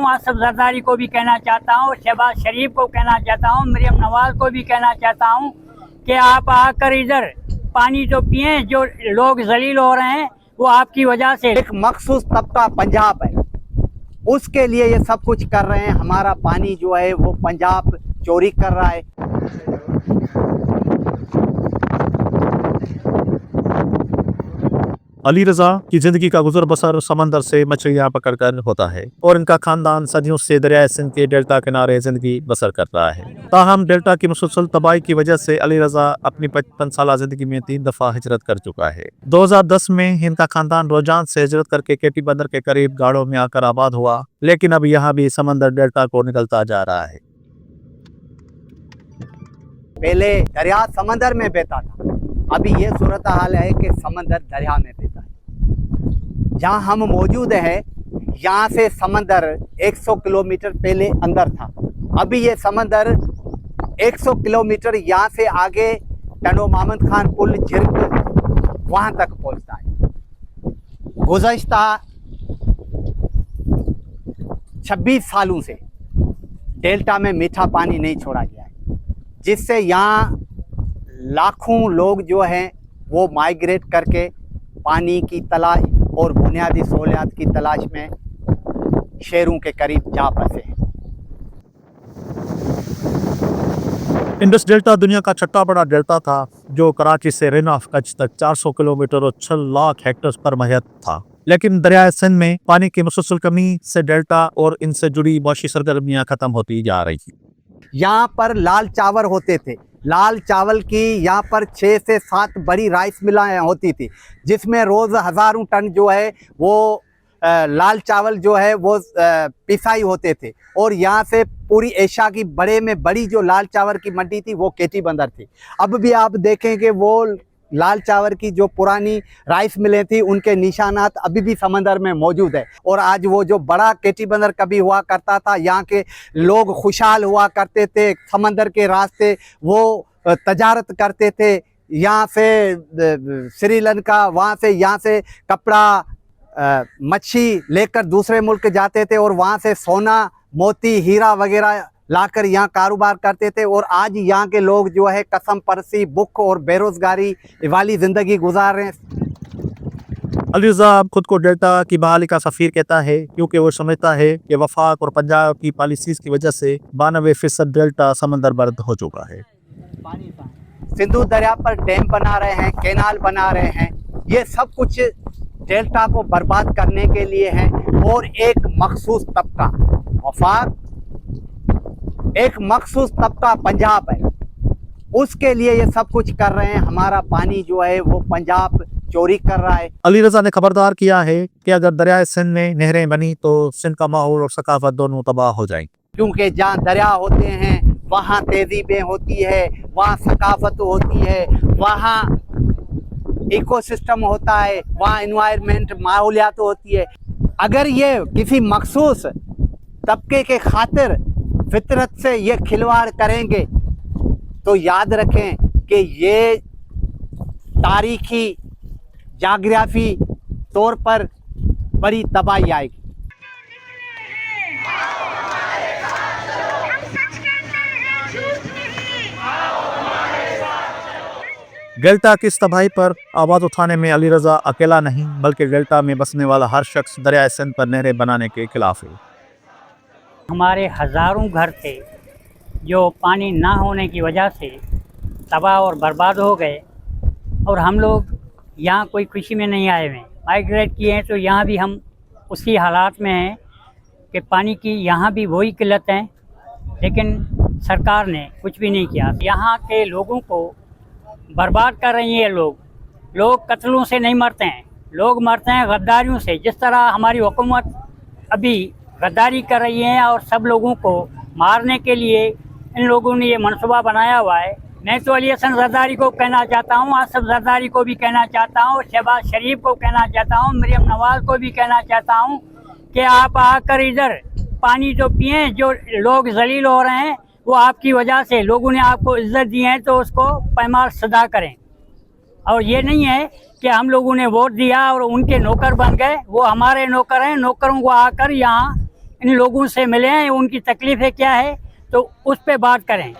हूँ, आसिफ जरदारी को भी कहना चाहता हूँ, शहबाज शरीफ को कहना चाहता हूँ, मरियम नवाज को भी कहना चाहता हूँ कि आप आकर इधर पानी तो पिए। जो लोग जलील हो रहे हैं वो आपकी वजह से। एक मखसूस तबका पंजाब है, उसके लिए ये सब कुछ कर रहे हैं। हमारा पानी जो है वो पंजाब चोरी कर रहा है। अली रजा की जिंदगी का गुजर बसर समंदर से मछलियां पकड़कर होता है और इनका खानदान सदियों से दरियाए सिंध के डेल्टा किनारे जिंदगी बसर कर रहा है। ताहम डेल्टा की मुसलसल तबाही की वजह से अली रजा अपनी 55 साल जिंदगी में 3 दफा हिजरत कर चुका है। 2010 में इनका खानदान रोजान से हिजरत करके केटी बंदर के करीब गाड़ों में आकर आबाद हुआ, लेकिन अब यहाँ भी समंदर डेल्टा को निकलता जा रहा है। पहले दरिया समंदर में बहता था, अभी ये सूरत हाल है कि समंदर दरिया में बहता है। जहाँ हम मौजूद हैं यहाँ से समंदर 100 किलोमीटर पहले अंदर था, अभी ये समंदर 100 किलोमीटर यहाँ से आगे टनो मामद खान पुल झिरक वहाँ तक पहुँचता है। गुज़श्ता 26 सालों से डेल्टा में मीठा पानी नहीं छोड़ा गया है, जिससे यहाँ लाखों लोग जो हैं वो माइग्रेट करके पानी की तलाश और बुनियादी सहूलियात की तलाश में शहरों के करीब जा बसे हैं। इंडस डेल्टा दुनिया का छठा बड़ा डेल्टा था, जो कराची से रेन ऑफ कच्छ तक 400 किलोमीटर और 6 लाख हेक्टेयर पर महत था। लेकिन दरियाए सिंध में पानी की मुसलसल कमी से डेल्टा और इनसे जुड़ी मौशी सरगर्मियां खत्म होती जा रही थी। यहाँ पर लाल चावल होते थे, लाल चावल की यहाँ पर 6 से 7 बड़ी राइस मिलें होती थी, जिसमें रोज़ हज़ारों टन जो है वो लाल चावल जो है वो पिसाई होते थे। और यहाँ से पूरी एशिया की बड़े में बड़ी जो लाल चावल की मंडी थी वो केटी बंदर थी। अब भी आप देखें कि वो लाल चावल की जो पुरानी राइस मिलें थी उनके निशानात अभी भी समंदर में मौजूद है। और आज वो जो बड़ा केटी बंदर कभी हुआ करता था, यहाँ के लोग खुशहाल हुआ करते थे, समंदर के रास्ते वो तजारत करते थे। यहाँ से श्रीलंका, वहाँ से यहाँ से कपड़ा मच्छी लेकर दूसरे मुल्क जाते थे और वहाँ से सोना मोती हीरा वगैरह लाकर यहाँ कारोबार करते थे। और आज यहाँ के लोग जो है कसम परसी, भूख और बेरोजगारी वाली ज़िंदगी गुजार रहे हैं। अली रजा खुद को डेल्टा की बहाली का सफ़ीर कहता है, क्योंकि वो समझता है कि वफाक और पंजाब की पॉलिसीज़ की वजह से 92% डेल्टा समंदर बर्द हो चुका है। सिंधु दरिया पर डैम बना रहे हैं, कैनाल बना रहे हैं, ये सब कुछ डेल्टा को बर्बाद करने के लिए है। और एक मखसूस तबका वफाक, एक मखसूस तबका पंजाब है, उसके लिए ये सब कुछ कर रहे हैं। हमारा पानी जो है वो पंजाब चोरी कर रहा है। अली रजा ने खबरदार किया है कि अगर दरियाए सिंध में नहरें बनी तो सिंध का माहौल और सकाफत दोनों तबाह हो जाएंगी, क्योंकि जहाँ दरिया होते हैं वहाँ तहजीबें होती है, वहाँ सकाफत होती है, वहाँ इकोसिस्टम होता है, वहाँ इन्वायरमेंट माहौलियात होती है। अगर ये किसी मखसूस तबके के खातिर फितरत से ये खिलवाड़ करेंगे तो याद रखें कि ये तारीखी जाग्राफी तौर पर बड़ी तबाही आएगी। डेल्टा की इस तबाही पर आवाज़ उठाने में अली रजा अकेला नहीं, बल्कि डेल्टा में बसने वाला हर शख्स दरियाए सिंध पर नहरें बनाने के खिलाफ है। हमारे हज़ारों घर थे जो पानी ना होने की वजह से तबाह और बर्बाद हो गए, और हम लोग यहाँ कोई खुशी में नहीं आए हुए, माइग्रेट किए हैं। तो यहाँ भी हम उसी हालात में हैं कि पानी की यहाँ भी वही किल्लत है, लेकिन सरकार ने कुछ भी नहीं किया। यहाँ के लोगों को बर्बाद कर रही है। लोग कत्लों से नहीं मरते हैं, लोग मरते हैं गद्दारियों से। जिस तरह हमारी हुकूमत अभी गद्दारी कर रही है और सब लोगों को मारने के लिए इन लोगों ने ये मनसूबा बनाया हुआ है। मैं तो अली हसन जरदारी को कहना चाहता हूँ, आसिफ जरदारी को भी कहना चाहता हूँ, शहबाज शरीफ को कहना चाहता हूँ, मरियम नवाज को भी कहना चाहता हूँ कि आप आकर इधर पानी तो पिए। जो लोग जलील हो रहे हैं वो आपकी वजह से, लोगों ने आपको इज्जत दी है तो उसको पैमाल सदा करें। और ये नहीं है कि हम लोगों ने वोट दिया और उनके नौकर बन गए, वो हमारे नौकर हैं। नौकरों को आकर यहाँ इन लोगों से मिले हैं, उनकी तकलीफ़ें क्या है तो उस पे बात करें।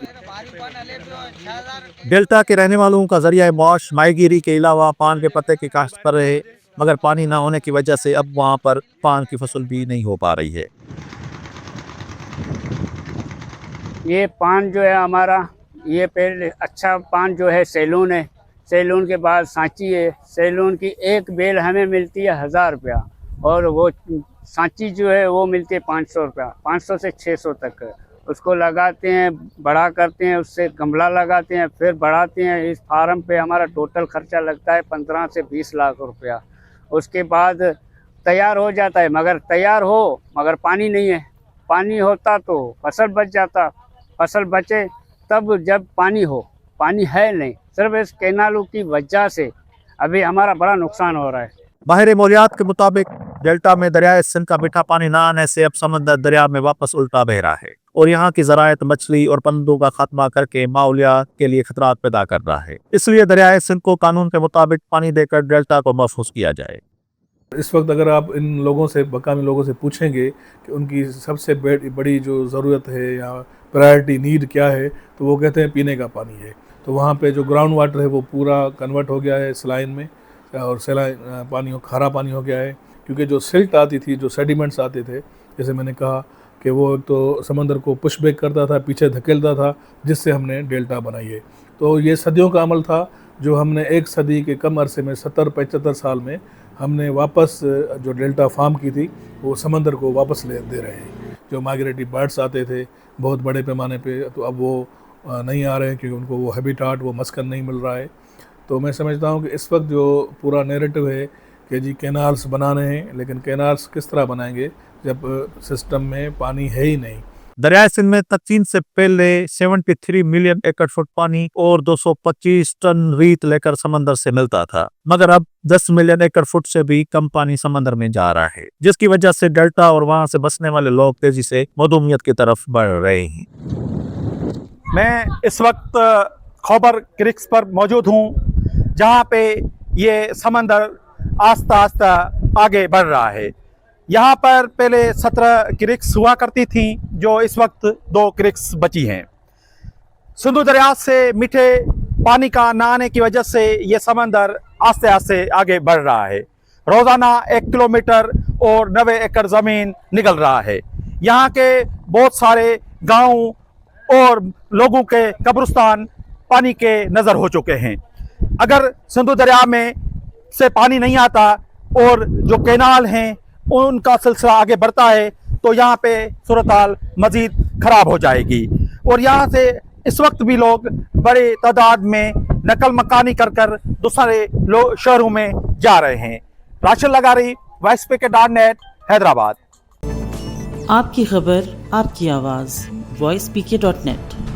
डेल्टा के रहने वालों का जरिया मौश माहीगीरी के अलावा पान के पत्ते की काश्त पर रहे, मगर पानी ना होने की वजह से अब वहाँ पर पान की फसल भी नहीं हो पा रही है। ये पान जो है हमारा, ये पहले अच्छा पान जो है सैलून है, सैलून के बाद सांची है। सैलून की एक बेल हमें मिलती है 1000 रुपया, और वो सांची जो है वो मिलती है 500 रुपया, 500 से 600 तक। उसको लगाते हैं, बड़ा करते हैं, उससे गमला लगाते हैं, फिर बढ़ाते हैं। इस फार्म पे हमारा टोटल खर्चा लगता है 15 से 20 लाख रुपया। उसके बाद तैयार हो जाता है, मगर तैयार हो मगर पानी नहीं है। पानी होता तो फसल बच जाता, फसल बचे तब जब पानी हो, पानी है नहीं। सिर्फ इस कैनालों की वजह से अभी हमारा बड़ा नुकसान हो रहा है। माहिर मौलियात के मुताबिक डेल्टा में दरियाए सिंध का मीठा पानी न आने से अब समंदर दरिया में वापस उल्टा बह रहा है और यहाँ की ज़राअत मछली और परिंदों का खात्मा करके माहौलियात के लिए खतरात पैदा कर रहा है। इसलिए दरियाए सिंध को कानून के मुताबिक पानी देकर डेल्टा को महफूज किया जाए। इस वक्त अगर आप इन लोगों से, मकामी लोगों से पूछेंगे कि उनकी सबसे बड़ी जो ज़रूरत है या प्रायोरिटी नीड क्या है, तो वो कहते हैं पीने का पानी है। तो वहाँ पे जो ग्राउंड वाटर है वो पूरा कन्वर्ट हो गया है सलाइन में, और सलाइन पानी खारा पानी हो गया है। क्योंकि जो सिल्ट आती थी, जो सेडिमेंट्स आते थे, जैसे मैंने कहा कि वो एक तो समंदर को पुश बैक करता था, पीछे धकेलता था, जिससे हमने डेल्टा बनाई है। तो ये सदियों का अमल था जो हमने एक सदी के कम अरसे में 70-75 साल में हमने वापस जो डेल्टा फार्म की थी वो समंदर को वापस दे रहे हैं। जो माइग्रेटरी बर्ड्स आते थे बहुत बड़े पैमाने पे, तो अब वो नहीं आ रहे हैं क्योंकि उनको वो हैबिटाट, वो मस्कन नहीं मिल रहा है। तो मैं समझता हूँ कि इस वक्त जो पूरा नैरेटिव है कि जी कैनाल्स बनाने हैं, लेकिन कैनाल्स किस तरह बनाएंगे जब सिस्टम में पानी है ही नहीं। दरियाए सिंध में तकसीम से पहले 73 मिलियन एकड़ फुट पानी और 225 टन रेत लेकर समंदर से मिलता था, मगर अब 10 मिलियन एकड़ फुट से भी कम पानी समंदर में जा रहा है, जिसकी वजह से डेल्टा और वहां से बसने वाले लोग तेजी से मधुमियत की तरफ बढ़ रहे हैं। मैं इस वक्त खैबर क्रिक्स पर मौजूद हूँ, जहाँ पे ये समंदर आस्ता आस्ता आगे बढ़ रहा है। यहाँ पर पहले 17 क्रिक्स हुआ करती थी, जो इस वक्त 2 क्रिक्स बची हैं। सिंधु दरिया से मीठे पानी का न आने की वजह से ये समंदर आस्ते आस्ते आगे बढ़ रहा है। रोज़ाना 1 किलोमीटर और 90 एकड़ ज़मीन निकल रहा है। यहाँ के बहुत सारे गाँव और लोगों के कब्रिस्तान पानी के नज़र हो चुके हैं। अगर सिंधु दरिया में से पानी नहीं आता और जो कैनाल हैं उनका सिलसिला आगे बढ़ता है, तो यहाँ पे सूरत हाल मज़ीद ख़राब हो जाएगी। और यहाँ से इस वक्त भी लोग बड़े तादाद में नकल मकानी कर दूसरे शहरों में जा रहे हैं। राशिद लगारी, voicepk.net, हैदराबाद। आपकी खबर, आपकी आवाज़, voicepk.net।